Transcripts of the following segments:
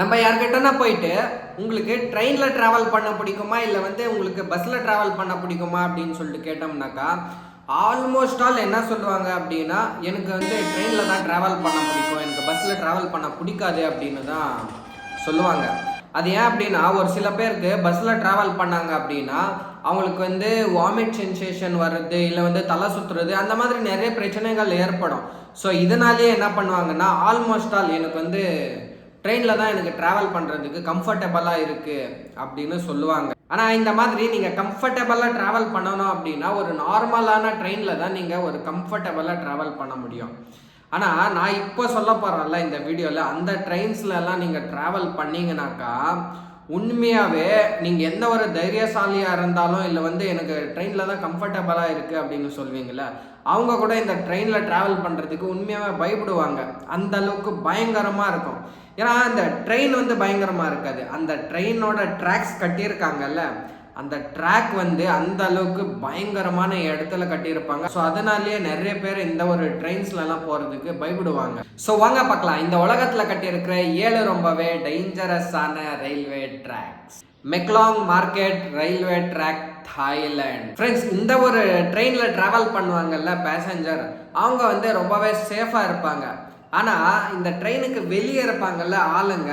நம்ம யார்கிட்டனா போயிட்டு உங்களுக்கு ட்ரெயினில் ட்ராவல் பண்ண பிடிக்குமா இல்லை உங்களுக்கு பஸ்ஸில் ட்ராவல் பண்ண பிடிக்குமா அப்படின்னு சொல்லிட்டு கேட்டோம்னாக்கா ஆல்மோஸ்ட் ஆல் என்ன சொல்லுவாங்க அப்படின்னா எனக்கு ட்ரெயினில் தான் ட்ராவல் பண்ண பிடிக்கும், எனக்கு பஸ்ஸில் ட்ராவல் பண்ண பிடிக்காது அப்படின்னு தான் சொல்லுவாங்க. அது ஏன் அப்படின்னா ஒரு சில பேருக்கு பஸ்ஸில் ட்ராவல் பண்ணாங்க அப்படின்னா அவங்களுக்கு வாமிட் சென்சேஷன் வர்றது இல்லை தலை சுற்றுறது அந்த மாதிரி நிறைய பிரச்சனைகள் ஏற்படும். ஸோ இதனாலேயே என்ன பண்ணுவாங்கன்னா ஆல்மோஸ்ட் ஆல் எனக்கு ட்ரெயினில் தான் எனக்கு ட்ராவல் பண்ணுறதுக்கு கம்ஃபர்டபுளாக இருக்குது அப்படின்னு சொல்லுவாங்க. ஆனால் இந்த மாதிரி நீங்கள் கம்ஃபர்டபுளாக ட்ராவல் பண்ணணும் அப்படின்னா ஒரு நார்மலான ட்ரெயினில் தான் நீங்கள் ஒரு கம்ஃபர்டபுளாக ட்ராவல் பண்ண முடியும். ஆனால் நான் இப்போ சொல்ல போகிறேன்ல இந்த வீடியோவில், அந்த ட்ரெயின்ஸ்லலாம் நீங்கள் ட்ராவல் பண்ணிங்கனாக்கா உண்மையாகவே நீங்கள் எந்த ஒரு தைரியசாலியாக இருந்தாலும் இல்லை எனக்கு ட்ரெயினில் தான் கம்ஃபர்டபுளாக இருக்குது அப்படின்னு சொல்வீங்கள, அவங்க கூட இந்த ட்ரெயினில் ட்ராவல் பண்ணுறதுக்கு உண்மையாகவே பயப்படுவாங்க. அந்த அளவுக்கு பயங்கரமாக இருக்கும். ஏன்னா அந்த ட்ரெயின் பயங்கரமாக இருக்காது, அந்த ட்ரெயினோட ட்ராக்ஸ் கட்டியிருக்காங்கல்ல, அந்த ட்ராக் அந்த அளவுக்கு பயங்கரமான இடத்துல கட்டியிருப்பாங்க. ஸோ அதனாலேயே நிறைய பேர் இந்த ஒரு ட்ரெயின்ஸ்லலாம் போகிறதுக்கு பயப்படுவாங்க. ஸோ வாங்க பார்க்கலாம் இந்த உலகத்தில் கட்டியிருக்கிற 7 ரொம்பவே டேஞ்சரஸான railway tracks. Maeklong market railway track, Thailand. Friends, இந்த ஒரு ட்ரெயினில் ட்ராவல் பண்ணுவாங்கல்ல பேசஞ்சர், அவங்க ரொம்பவே சேஃபாக இருப்பாங்க. ஆனால் இந்த ட்ரெயினுக்கு வெளியே இருப்பாங்கல்ல ஆளுங்க,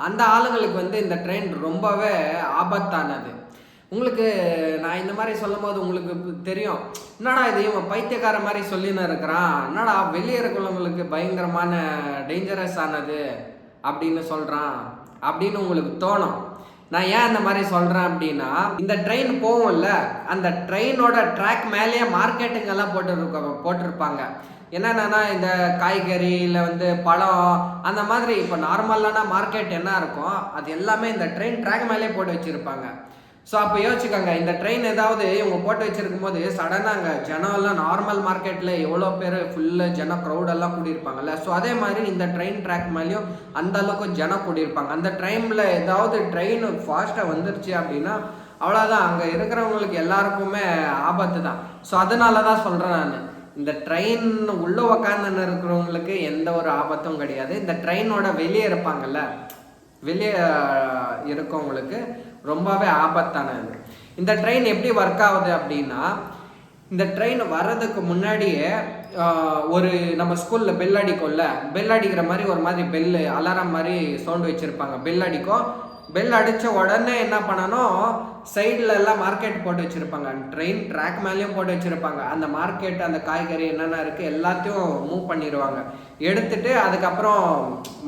அந்த ஆளுங்களுக்கு இந்த ட்ரெயின் ரொம்பவே ஆபத்தானது. உங்களுக்கு நான் இந்த மாதிரி சொல்லும் போது உங்களுக்கு தெரியும், என்னடா இது இவன் பைத்தியக்கார மாதிரி சொல்லின்னு இருக்கிறான், என்னடா வெளியே இருக்கிறவங்களுக்கு பயங்கரமான டேஞ்சரஸ் ஆனது அப்படின்னு சொல்கிறான் அப்படின்னு உங்களுக்கு தோணும். நான் ஏன் அந்த மாதிரி சொல்கிறேன் அப்படின்னா, இந்த ட்ரெயின் போகும்ல, அந்த ட்ரெயினோட ட்ராக் மேலேயே மார்க்கெட்டுங்கெல்லாம் போட்டிருப்பாங்க. என்னென்னா இந்த காய்கறி இல்லை பழம் அந்த மாதிரி இப்போ நார்மலான மார்க்கெட் என்ன இருக்கும் அது எல்லாமே இந்த ட்ரெயின் ட்ராக் மேலே போட்டு வச்சுருப்பாங்க. ஸோ அப்போ யோசிச்சுக்கோங்க, இந்த ட்ரெயின் ஏதாவது இவங்க போட்டு வச்சுருக்கும் போது சடனாக அங்கே ஜனம்லாம் நார்மல் மார்க்கெட்டில் எவ்வளோ பேர் ஃபுல்லாக க்ரௌடெல்லாம் கூடியிருப்பாங்கல்ல, ஸோ அதே மாதிரி இந்த ட்ரெயின் ட்ராக் மேலேயும் அந்த அளவுக்கு ஜனம் கூடியிருப்பாங்க. அந்த ட்ரெயினில் ஏதாவது ட்ரெயின் ஃபாஸ்ட்டாக வந்துருச்சு அப்படின்னா அவ்வளோதான், அங்கே இருக்கிறவங்களுக்கு எல்லாருக்குமே ஆபத்து தான். ஸோ அதனால தான் சொல்கிறேன் நான், இந்த ட்ரெயின் உள்ளே உக்காந்து இருக்கிறவங்களுக்கு எந்த ஒரு ஆபத்தும் கிடையாது. இந்த ட்ரெயினோட வெளியே இருப்பாங்கல்ல, வெளியே இருக்கவங்களுக்கு ரொம்பவே ஆபத்தானது. இந்த ட்ரெயின் எப்படி ஒர்க் ஆகுது அப்படின்னா, இந்த ட்ரெயின் வர்றதுக்கு முன்னாடியே ஒரு நம்ம ஸ்கூலில் பெல் அடிக்கும்ல, பெல் அடிக்கிற மாதிரி ஒரு மாதிரி பெல்லு அலாரம் மாதிரி சவுண்டு வச்சுருப்பாங்க. பெல் அடிக்கும், பெல் அடித்த உடனே என்ன பண்ணணும், சைடில் எல்லாம் மார்க்கெட் போட்டு வச்சுருப்பாங்க, ட்ரெயின் ட்ராக் மேலேயும் போட்டு வச்சுருப்பாங்க. அந்த மார்க்கெட் அந்த காய்கறி என்னென்ன இருக்குது எல்லாத்தையும் மூவ் பண்ணிடுவாங்க. எடுத்துட்டு அதுக்கப்புறம்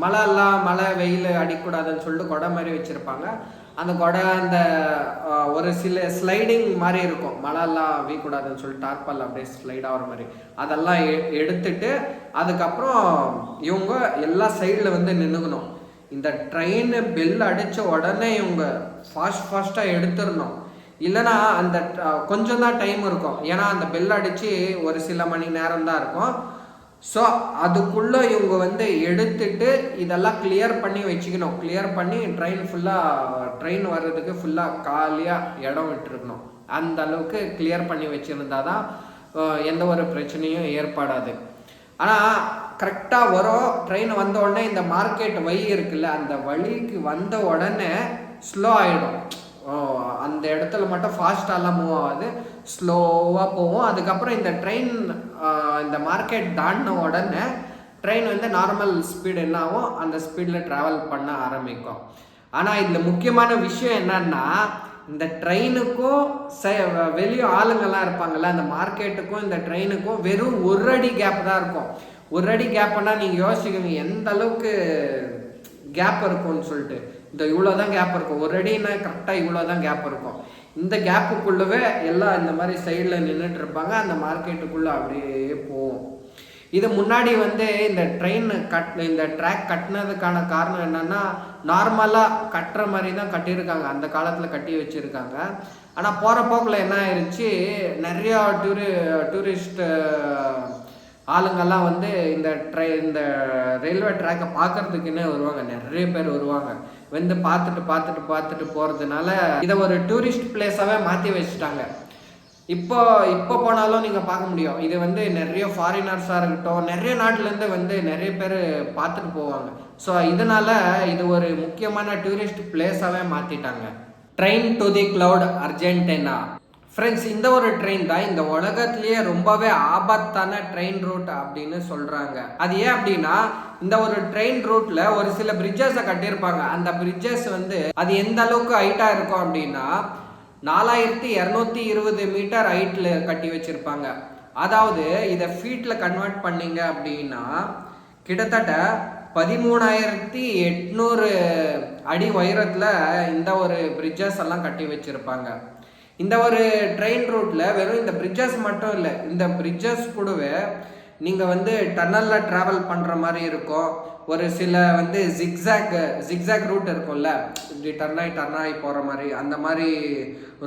மழை வெயில் அடிக்கூடாதுன்னு சொல்லிட்டு கொடை மாதிரி வச்சுருப்பாங்க. அந்த கொடை அந்த ஒரு சில ஸ்லைடிங் மாதிரி இருக்கும், மழைலாம் வீக்கூடாதுன்னு சொல்லிட்டு டார்பல் அப்படியே ஸ்லைட் ஆகிற மாதிரி, அதெல்லாம் எடுத்துட்டு அதுக்கப்புறம் இவங்க எல்லா சைடில் நின்றுக்கணும். இந்த ட்ரெயின் பெல் அடித்த உடனே இவங்க ஃபாஸ்ட்டாக எடுத்துடணும். இல்லைனா அந்த கொஞ்சம் தான் டைம் இருக்கும், ஏன்னா அந்த பெல் அடித்து ஒரு சில மணி நேரம் தான் இருக்கும். ஸோ அதுக்குள்ளே இவங்க எடுத்துட்டு இதெல்லாம் கிளியர் பண்ணி வச்சுக்கணும். கிளியர் பண்ணி ட்ரெயின் வர்றதுக்கு ஃபுல்லாக காலியாக இடம் விட்டுருக்கணும். அந்த அளவுக்கு கிளியர் பண்ணி வச்சுருந்தா தான் எந்த ஒரு பிரச்சனையும் ஏற்படாது. ஆனால் கரெக்டாக வரும் ட்ரெயின் வந்த உடனே இந்த மார்க்கெட் வழி இருக்குல்ல, அந்த வழிக்கு வந்த உடனே ஸ்லோ ஆகிடும். அந்த இடத்துல மட்டும் ஃபாஸ்ட்டாலாம் மூவ் ஆகாது, ஸ்லோவாக போகும். அதுக்கப்புறம் இந்த ட்ரெயின் இந்த மார்க்கெட் தாண்டின உடனே ட்ரெயின் நார்மல் ஸ்பீடு என்ன ஆகும், அந்த ஸ்பீடில் ட்ராவல் பண்ண ஆரம்பிக்கும். ஆனால் இதில் முக்கியமான விஷயம் என்னன்னா, இந்த ட்ரெயினுக்கும் வெளியே ஆளுங்கள்லாம் இருப்பாங்கள்ல, அந்த மார்க்கெட்டுக்கும் இந்த ட்ரெயினுக்கும் வெறும் 1 அடி கேப் தான் இருக்கும். 1 அடி கேப்னா நீங்கள் யோசிக்கணும் எந்த அளவுக்கு கேப் இருக்கும்னு சொல்லிட்டு. இந்த இவ்வளோ தான் கேப் இருக்கும், 1 அடின்னா கரெக்டாக இவ்வளோ தான் கேப் இருக்கும். இந்த கேப்புக்குள்ளவே எல்லாம் இந்த மாதிரி சைடில் நின்றுட்டு இருப்பாங்க, அந்த மார்க்கெட்டுக்குள்ளே அப்படியே போகும். இது முன்னாடி இந்த ட்ரெயின் இந்த ட்ராக் கட்டினதுக்கான காரணம் என்னென்னா, நார்மலாக கட்டுற மாதிரி தான் கட்டியிருக்காங்க, அந்த காலத்தில் கட்டி வச்சுருக்காங்க. ஆனால் போகிற போக்கில் என்ன ஆயிடுச்சு, நிறையா டூரிஸ்ட் ஆளுங்கள்லாம் இந்த ரயில்வே ட்ராக்கை பார்க்கறதுக்குன்னே வருவாங்க, நிறைய பேர் வருவாங்க. பார்த்துட்டு போகிறதுனால இதை ஒரு டூரிஸ்ட் பிளேஸாகவே மாற்றி வச்சுட்டாங்க. இப்போ இப்போ போனாலும் நீங்கள் பார்க்க முடியும். இது வந்து நிறைய ஃபாரினர்ஸாக இருக்கட்டும், நிறைய நாட்டிலேருந்து வந்து நிறைய பேர் பார்த்துட்டு போவாங்க. ஸோ இதனால் இது ஒரு முக்கியமான டூரிஸ்ட் பிளேஸாகவே மாற்றிட்டாங்க. Train to the cloud Argentina. Friends, இந்த ஒரு ட்ரெயின் தான் இந்த உலகத்திலேயே ரொம்பவே ஆபத்தான ட்ரெயின் ரூட் அப்படின்னு சொல்கிறாங்க. அது ஏன் அப்படின்னா, இந்த ஒரு ட்ரெயின் ரூட்டில் ஒரு சில பிரிட்ஜஸை கட்டியிருப்பாங்க. அந்த பிரிட்ஜஸ் வந்து அது எந்த அளவுக்கு ஹைட்டாக இருக்கும் அப்படின்னா 4220 மீட்டர் ஹைட்டில் கட்டி வச்சுருப்பாங்க. அதாவது இதை ஃபீட்டில் கன்வெர்ட் பண்ணிங்க அப்படின்னா கிட்டத்தட்ட 13,800 அடி உயரத்தில் இந்த ஒரு பிரிட்ஜஸ் எல்லாம் கட்டி வச்சுருப்பாங்க. இந்த ஒரு ட்ரெயின் ரூட்டில் வெறும் இந்த பிரிட்ஜஸ் மட்டும் இல்லை, இந்த பிரிட்ஜஸ் கூடவே நீங்கள் வந்து டன்னலில் ட்ராவல் பண்ணுற மாதிரி இருக்கும். ஒரு சில வந்து ஜிக்ஸாக் ரூட் இருக்கும்ல, இப்படி டர்னாகி போகிற மாதிரி, அந்த மாதிரி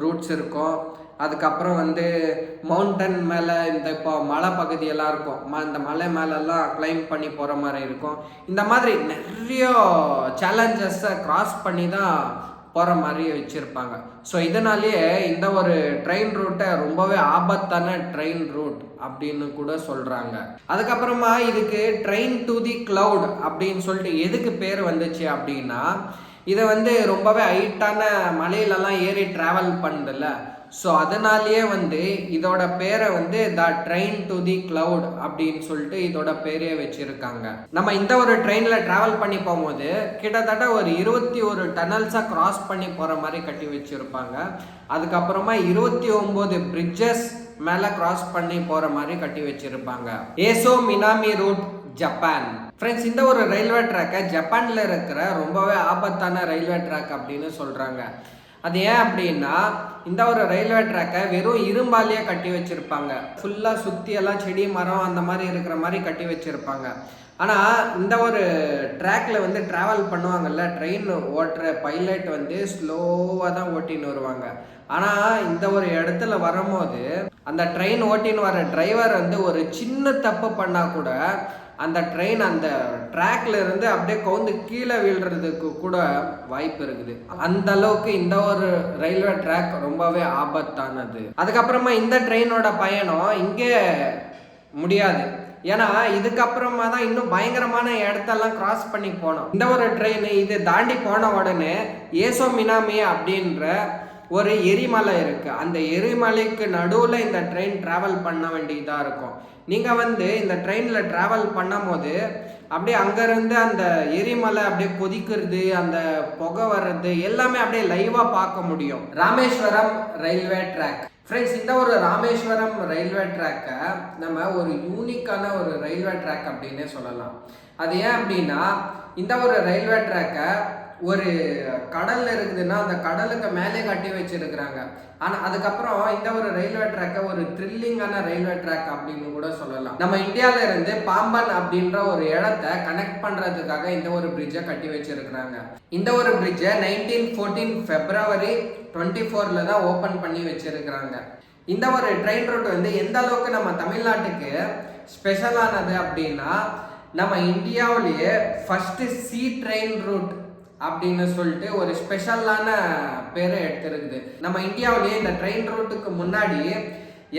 ரூட்ஸ் இருக்கும். அதுக்கப்புறம் வந்து மவுண்டன் மேலே இந்த இப்போ மலை பகுதியெல்லாம் இருக்கும், இந்த மலை மேலெல்லாம் கிளைம் பண்ணி போகிற மாதிரி இருக்கும். இந்த மாதிரி நிறைய சேலஞ்சஸை க்ராஸ் பண்ணி தான் போகிற மாதிரி வச்சுருப்பாங்க. ஸோ இதனாலேயே இந்த ஒரு ட்ரெயின் ரூட்டை ரொம்பவே ஆபத்தான ட்ரெயின் ரூட் அப்படின்னு கூட சொல்கிறாங்க. அதுக்கப்புறமா இதுக்கு ட்ரெயின் டு தி கிளவுட் அப்படின்னு சொல்லிட்டு எதுக்கு பேர் வந்துச்சு அப்படின்னா, இதை வந்து ரொம்பவே ஹைட்டான மலையிலலாம் ஏறி ட்ராவல் பண்ணுதில்ல, ஸோ அதனாலேயே வந்து இதோட பேரை வந்து த ட்ரெயின் டு தி கிளவுட் அப்படின்னு சொல்லிட்டு இதோட பேரே வச்சிருக்காங்க. நம்ம இந்த ஒரு ட்ரெயினில் ட்ராவல் பண்ணி போகும்போது கிட்டத்தட்ட ஒரு 21 டனல்ஸாக கிராஸ் பண்ணி போகிற மாதிரி கட்டி வச்சுருப்பாங்க. அதுக்கப்புறமா 29 பிரிட்ஜஸ் மேலே கிராஸ் பண்ணி போகிற மாதிரி கட்டி வச்சுருப்பாங்க. ஏசோ மினாமி ரூட், ஜப்பான். ஃப்ரெண்ட்ஸ், இந்த ஒரு ரயில்வே ட்ராக்கை ஜப்பானில் இருக்கிற ரொம்பவே ஆபத்தான ரயில்வே ட்ராக் அப்படின்னு சொல்கிறாங்க. அது ஏன் அப்படின்னா, இந்த ஒரு ரயில்வே ட்ராக்கை வெறும் இரும்பாலேயே கட்டி வச்சுருப்பாங்க. ஃபுல்லாக சுற்றியெல்லாம் செடி மரம் அந்த மாதிரி இருக்கிற மாதிரி கட்டி வச்சுருப்பாங்க. ஆனால் இந்த ஒரு ட்ராக்கில் வந்து ட்ராவல் பண்ணுவாங்கல்ல, ட்ரெயின் ஓட்டுற பைலட் வந்து ஸ்லோவாக தான் ஓட்டின்னு வருவாங்க. ஆனால் இந்த ஒரு இடத்துல வரும்போது அந்த ட்ரெயின் ஓட்டின்னு வர டிரைவர் வந்து ஒரு சின்ன தப்பு பண்ணால் கூட அந்த ட்ரெயின் அந்த ட்ராக்ல இருந்து அப்படியே கவுந்து கீழே வீழ்றதுக்கு கூட வாய்ப்பு இருக்குது. அந்த அளவுக்கு இந்த ஒரு ரயில்வே ட்ராக் ரொம்பவே ஆபத்தானது. அதுக்கப்புறமா இந்த ட்ரெயினோட பயணம் இங்கே முடியாது. ஏன்னா இதுக்கப்புறமா தான் இன்னும் பயங்கரமான இடத்தெல்லாம் கிராஸ் பண்ணி போனோம். இந்த ஒரு ட்ரெயின் இது தாண்டி போன உடனே ஏசோ மினாமி அப்படின்ற ஒரு எரிமலை இருக்கு. அந்த எரிமலைக்கு நடுவில் இந்த ட்ரெயின் டிராவல் பண்ண வேண்டியதாக இருக்கும். நீங்கள் வந்து இந்த ட்ரெயினில் ட்ராவல் பண்ணும் போது அப்படியே அங்கேருந்து அந்த எரிமலை அப்படியே கொதிக்கிறது, அந்த புகை வர்றது எல்லாமே அப்படியே லைவாக பார்க்க முடியும். Rameswaram railway track. ஃப்ரெண்ட்ஸ், இந்த ஒரு ராமேஸ்வரம் ரயில்வே ட்ராக்கை நம்ம ஒரு யூனிக்கான ஒரு ரயில்வே ட்ராக் அப்படின்னே சொல்லலாம். அது ஏன் அப்படின்னா, இந்த ஒரு ரயில்வே ட்ராக்கை ஒரு கடல்ல இருக்குதுன்னா அந்த கடலுக்கு மேலே கட்டி வச்சிருக்கிறாங்க. ஆனால் அதுக்கப்புறம் இந்த ஒரு ரயில்வே ட்ராக்கை ஒரு த்ரில்லிங்கான ரயில்வே ட்ராக் அப்படின்னு கூட சொல்லலாம். நம்ம இந்தியாவில இருந்து பாம்பன் அப்படின்ற ஒரு இடத்த கனெக்ட் பண்றதுக்காக இந்த ஒரு பிரிட்ஜை கட்டி வச்சிருக்கிறாங்க. இந்த ஒரு பிரிட்ஜை 1914 February 24 தான் ஓப்பன் பண்ணி வச்சிருக்கிறாங்க. இந்த ஒரு ட்ரெயின் ரூட் வந்து எந்த அளவுக்கு நம்ம தமிழ்நாட்டுக்கு ஸ்பெஷலானது அப்படின்னா, நம்ம இந்தியாவிலேயே ஃபர்ஸ்ட் சி ட்ரெயின் ரூட் அப்படின்னு சொல்லிட்டு ஒரு ஸ்பெஷலான பேரை எடுத்துருக்குது. நம்ம இந்தியாவிலேயே இந்த ட்ரெயின் ரூட்டுக்கு முன்னாடி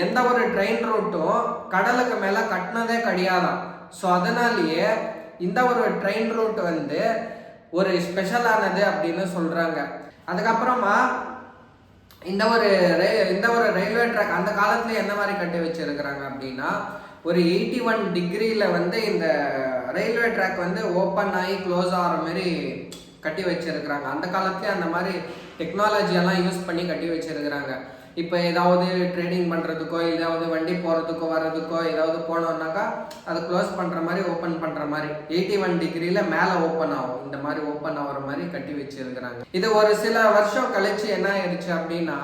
எந்த ஒரு ட்ரெயின் ரூட்டும் கடலுக்கு மேலே கட்டினதே கிடையாதான். ஸோ அதனாலேயே இந்த ஒரு ட்ரெயின் ரூட் வந்து ஒரு ஸ்பெஷலானது அப்படின்னு சொல்கிறாங்க. அதுக்கப்புறமா இந்த ஒரு ரயில்வே ட்ராக் அந்த காலத்துல என்ன மாதிரி கட்டி வச்சிருக்கிறாங்க அப்படின்னா, ஒரு 81 டிகிரியில் வந்து இந்த ரயில்வே ட்ராக் வந்து ஓப்பன் ஆகி க்ளோஸ் ஆகிற மாதிரி கட்டி வச்சிருக்கிறாங்க. அந்த காலத்துலேயே அந்த மாதிரி டெக்னாலஜியெல்லாம் யூஸ் பண்ணி கட்டி வச்சிருக்கிறாங்க. இப்போ ஏதாவது ட்ரேடிங் பண்ணுறதுக்கோ, ஏதாவது வண்டி போகிறதுக்கோ வர்றதுக்கோ ஏதாவது போனோம்னாக்கா அதை க்ளோஸ் பண்ணுற மாதிரி ஓப்பன் பண்ணுற மாதிரி 81 டிகிரியில் மேலே ஓப்பன் ஆகும். இந்த மாதிரி ஓப்பன் ஆகிற மாதிரி கட்டி வச்சிருக்கிறாங்க. இது ஒரு சில வருஷம் கழிச்சு என்ன ஆயிடுச்சு அப்படின்னா,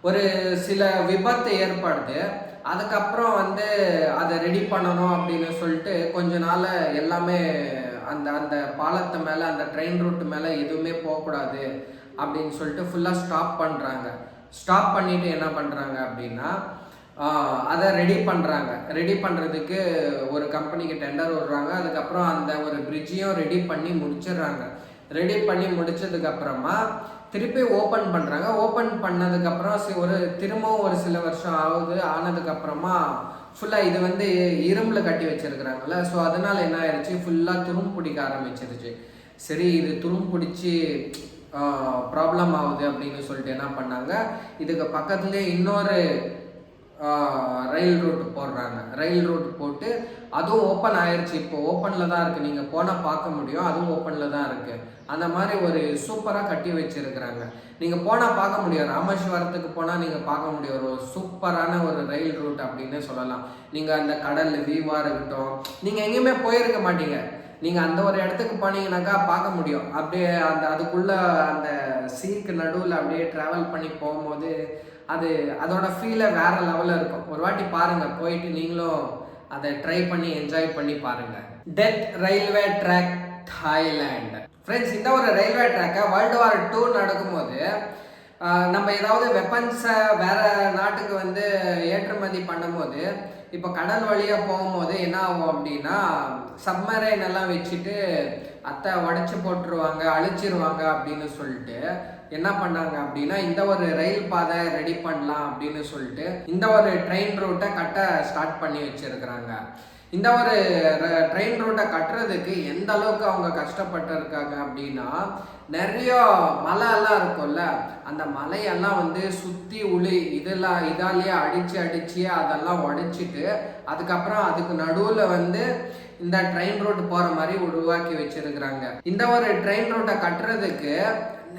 ஒரு சில விபத்து ஏற்படுது. அதுக்கப்புறம் வந்து அதை ரெடி பண்ணணும் அப்படின்னு சொல்லிட்டு கொஞ்ச நாள் எல்லாமே அந்த பாலத்து மேலே அந்த ட்ரெயின் ரூட் மேலே எதுவுமே போகக்கூடாது அப்படின்னு சொல்லிட்டு ஃபுல்லாக ஸ்டாப் பண்ணுறாங்க. ஸ்டாப் பண்ணிவிட்டு என்ன பண்ணுறாங்க அப்படின்னா, அதை ரெடி பண்ணுறாங்க. ரெடி பண்ணுறதுக்கு ஒரு கம்பெனிக்கு டெண்டர் விடுறாங்க. அதுக்கப்புறம் அந்த ஒரு பிரிட்ஜையும் ரெடி பண்ணி முடிச்சிடுறாங்க. ரெடி பண்ணி முடிச்சதுக்கப்புறமா திருப்பி ஓப்பன் பண்ணுறாங்க. ஓப்பன் பண்ணதுக்கப்புறம் திரும்பவும் ஒரு சில வருஷம் ஆனதுக்கப்புறமா ஃபுல்லாக இது வந்து இரும்பில் கட்டி வச்சுருக்குறாங்கல்ல. ஸோ அதனால் என்ன ஆயிடுச்சு, ஃபுல்லாக துரும்பு பிடிக்க ஆரம்பிச்சிருச்சு. சரி இது துரும்பு பிடிச்சி ப்ராப்ளம் ஆகுது அப்படின்னு சொல்லிட்டு என்ன பண்ணாங்க, இதுக்கு பக்கத்துலேயே இன்னொரு ரயில் ரூட் போடுறாங்க. ரயில் ரூட் போட்டு அதுவும் ஓப்பன் ஆயிடுச்சு. இப்போ ஓப்பனில் தான் இருக்குது, நீங்கள் போனால் பார்க்க முடியும், அதுவும் ஓப்பனில் தான் இருக்குது. அந்த மாதிரி ஒரு சூப்பராக கட்டி வச்சுருக்குறாங்க. நீங்கள் போனால் பார்க்க முடியும், ராமேஸ்வரத்துக்கு போனால் நீங்கள் பார்க்க முடியும் ஒரு சூப்பரான ஒரு ரயில் ரூட் அப்படின்னு சொல்லலாம். நீங்கள் அந்த கடல் வியூவாக இருக்கட்டும், நீங்கள் எங்கேயுமே போயிருக்க மாட்டீங்க, நீங்கள் அந்த ஒரு இடத்துக்கு போனீங்கன்னாக்கா பார்க்க முடியும். அப்படியே அதுக்குள்ளே அந்த சீக்கு நடுவில் அப்படியே ட்ராவல் பண்ணி போகும்போது அதோட ஃபீலை வேறு லெவலில் இருக்கும். ஒரு வாட்டி பாருங்கள், போயிட்டு நீங்களும் அதை ட்ரை பண்ணி என்ஜாய் பண்ணி பாருங்கள். Death railway track Thailand. Friends, இந்த ஒரு ரயில்வே ட்ராக்கை World War II நடக்கும்போது நம்ம ஏதாவது வெப்பன்ஸை வேறு நாட்டுக்கு வந்து ஏற்றுமதி பண்ணும்போது இப்போ கடல் வழியாக போகும்போது என்ன ஆகும் அப்படின்னா, சப்மரைன் எல்லாம் வச்சுட்டு உடச்சி போட்டுருவாங்க, அழிச்சிருவாங்க அப்படின்னு சொல்லிட்டு என்ன பண்ணாங்க அப்படின்னா, இந்த ஒரு ரயில் பாதை ரெடி பண்ணலாம் அப்படின்னு சொல்லிட்டு இந்த ஒரு ட்ரெயின் ரூட்டை கட்ட ஸ்டார்ட் பண்ணி வச்சிருக்கிறாங்க. இந்த ஒரு ட்ரெயின் ரூட்டை கட்டுறதுக்கு எந்த அளவுக்கு அவங்க கஷ்டப்பட்டு இருக்காங்க அப்படின்னா, நிறைய மலையெல்லாம் இருக்கும்ல, அந்த மலையெல்லாம் வந்து சுற்றி இதாலேயே அடித்து அதெல்லாம் உடைச்சிட்டு அதுக்கப்புறம் அதுக்கு நடுவில் வந்து இந்த ட்ரெயின் ரூட் போகிற மாதிரி உருவாக்கி வச்சிருக்கிறாங்க. இந்த ஒரு ட்ரெயின் ரூட்டை கட்டுறதுக்கு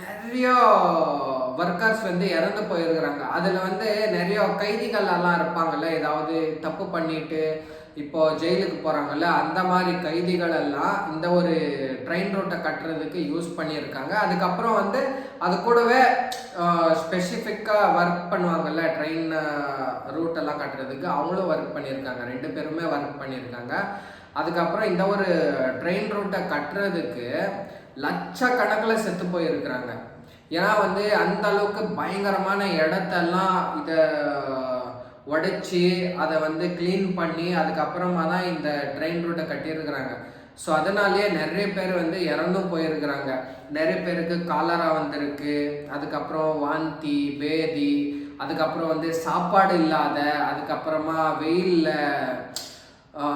நிறைய ஒர்க்கர்ஸ் வந்து இறந்து போயிருக்கிறாங்க. அதில் வந்து நிறைய கைதிகள் எல்லாம் இருப்பாங்கல்ல, ஏதாவது தப்பு பண்ணிட்டு இப்போ ஜெயிலுக்கு போகிறாங்கல்ல, அந்த மாதிரி கைதிகள் எல்லாம் இந்த ஒரு ட்ரெயின் ரூட்டை கட்டுறதுக்கு யூஸ் பண்ணியிருக்காங்க. அதுக்கப்புறம் வந்து அது கூடவே ஸ்பெசிஃபிக்காக ஒர்க் பண்ணுவாங்கல்ல, ட்ரெயின் ரூட்டெல்லாம் கட்டுறதுக்கு அவங்களும் ஒர்க் பண்ணியிருக்காங்க, 2 பேருமே ஒர்க் பண்ணியிருக்காங்க. அதுக்கப்புறம் இந்த ஒரு ட்ரெயின் ரூட்டை கட்டுறதுக்கு லட்சக்கணக்கில் செத்து போயிருக்கிறாங்க. ஏன்னா வந்து அந்த அளவுக்கு பயங்கரமான இடத்தெல்லாம் இதை உடைச்சி அதை வந்து க்ளீன் பண்ணி அதுக்கப்புறமா தான் இந்த ட்ரெயின் ரூட்டை கட்டியிருக்கிறாங்க. ஸோ அதனாலேயே நிறைய பேர் வந்து இறந்தும் போயிருக்கிறாங்க. நிறைய பேருக்கு காலரா வந்திருக்கு, அதுக்கப்புறம் வாந்தி பேதி, அதுக்கப்புறம் வந்து சாப்பாடு இல்லாத, அதுக்கப்புறமா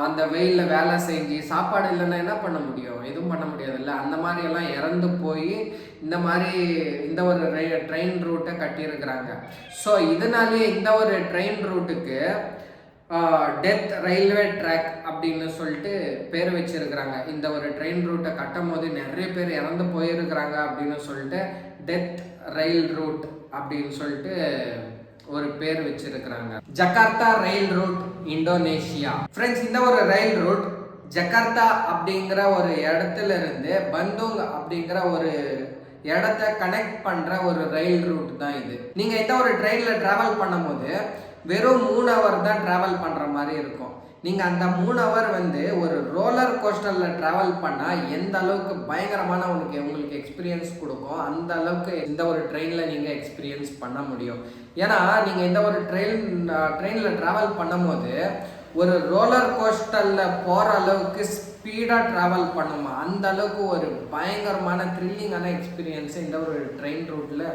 அந்த வெயிலில் வேலை செஞ்சு சாப்பாடு இல்லைன்னா என்ன பண்ண முடியும், எதுவும் பண்ண முடியாதுல்ல. அந்த மாதிரி எல்லாம் இறந்து போய் இந்த ஒரு ட்ரெயின் ரூட்டை கட்டியிருக்கிறாங்க. ஸோ இதனாலேயே இந்த ஒரு ட்ரெயின் ரூட்டுக்கு டெத் ரயில்வே ட்ராக் அப்படின்னு சொல்லிட்டு பேர் வச்சிருக்கிறாங்க. இந்த ஒரு ட்ரெயின் ரூட்டை கட்டும் போது நிறைய பேர் இறந்து போயிருக்கிறாங்க அப்படின்னு சொல்லிட்டு டெத் ரயில் ரூட் அப்படின்னு சொல்லிட்டு ஒரு பேர் வச்சிருக்கிறாங்க. ஜகார்த்தா ரயில் ரூட், இந்தோனேஷியா. ஃப்ரெண்ட்ஸ், இந்த ஒரு ரயில் ரூட் ஜகார்த்தா அப்படிங்கிற ஒரு இடத்துல இருந்து பந்தூங் அப்படிங்கிற ஒரு இடத்த கனெக்ட் பண்ற ஒரு ரயில் ரூட் தான் இது. நீங்க இந்த ஒரு ட்ரெயின்ல டிராவல் பண்ணும்போது வெறும் 3 ஹவர் தான் டிராவல் பண்ற மாதிரி இருக்கும். நீங்க அந்த 3 ஹவர் வந்து ஒரு ரோலர் கோஸ்டர்ல டிராவல் பண்ணா எந்த அளவுக்கு பயங்கரமான உங்களுக்கு எக்ஸ்பீரியன்ஸ் கொடுக்கும், அந்த அளவுக்கு இந்த ஒரு ட்ரெயின்ல நீங்க எக்ஸ்பீரியன்ஸ் பண்ண முடியும். ஏன்னா நீங்க இந்த ஒரு ட்ரெயின்ல டிராவல் பண்ணும்போது ஒரு ரோலர் கோஸ்டர்ல போற அளவுக்கு ஸ்பீடா டிராவல் பண்ணுமா, அந்த அளவுக்கு ஒரு பயங்கரமான த்ரில்லிங்கான எக்ஸ்பீரியன்ஸ் இந்த ஒரு ட்ரெயின் ரூட்ல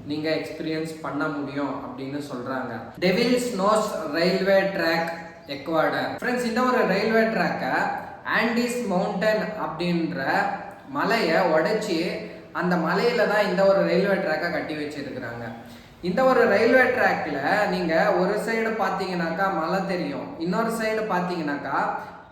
நீங்க எக்ஸ்பீரியன்ஸ் பண்ண முடியும் அப்படின்னு சொல்றாங்க. Devil's Nose railway track, Ecuador. Friends, இந்த ஒரு ரயில்வே ட்ராக்கை ஆண்டிஸ் மவுண்டன் அப்படின்ற மலையை உடைச்சி அந்த மலையில தான் இந்த ஒரு ரயில்வே ட்ராக்கை கட்டி வச்சிருக்கிறாங்க. இந்த ஒரு ரயில்வே ட்ராக்ல நீங்க ஒரு சைடு பார்த்தீங்கன்னாக்கா மலை தெரியும், இன்னொரு சைடு பார்த்தீங்கன்னாக்கா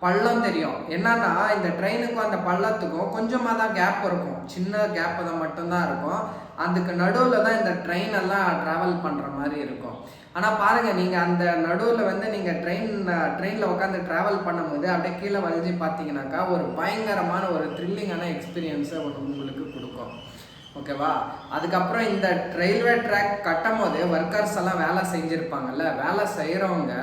பள்ளம் தெரியும். என்னன்னா இந்த ட்ரெயினுக்கும் அந்த பள்ளத்துக்கும் கொஞ்சமாக தான் கேப் இருக்கும், சின்ன கேப் தான் மட்டும்தான் இருக்கும். அதுக்கு நடுவில் தான் இந்த ட்ரெயின் எல்லாம் ட்ராவல் பண்ணுற மாதிரி இருக்கும். ஆனால் பாருங்கள், நீங்கள் அந்த நடுவில் வந்து நீங்கள் ட்ரெயினில் உட்காந்து ட்ராவல் பண்ணும்போது அப்படியே கீழே வளைஞ்சி பார்த்தீங்கன்னாக்கா ஒரு பயங்கரமான ஒரு த்ரில்லிங்கான எக்ஸ்பீரியன்ஸை உங்களுக்கு கொடுக்கும். ஓகேவா? அதுக்கப்புறம் இந்த ரயில்வே ட்ராக் கட்டும் போது ஒர்க்கர்ஸ் எல்லாம் வேலை செஞ்சுருப்பாங்கல்ல, வேலை செய்கிறவங்க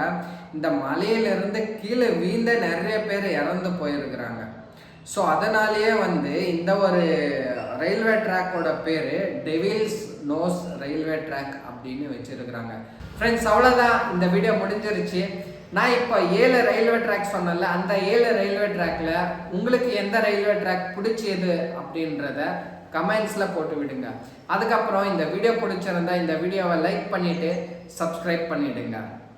இந்த மலையிலிருந்து கீழே வீழ்ந்த நிறைய பேர் இறந்து போயிருக்கிறாங்க. ஸோ அதனாலேயே வந்து இந்த ஒரு ரயில்வே ட்ராக்கோட பேர் டெவில்ஸ் நோஸ் ரயில்வே ட்ராக் அப்படின்னு வச்சிருக்கிறாங்க. ஃப்ரெண்ட்ஸ், அவ்வளோதான், இந்த வீடியோ முடிஞ்சிருச்சு. நான் இப்போ 7 ரயில்வே ட்ராக் சொன்னல, அந்த 7 ரயில்வே ட்ராக்ல உங்களுக்கு எந்த ரயில்வே ட்ராக் பிடிச்சது அப்படின்றத கமெண்ட்ஸில் போட்டு விடுங்க. அதுக்கப்புறம் இந்த வீடியோ பிடிச்சிருந்தா இந்த வீடியோவை லைக் பண்ணிவிட்டு சப்ஸ்கிரைப் பண்ணிவிடுங்க.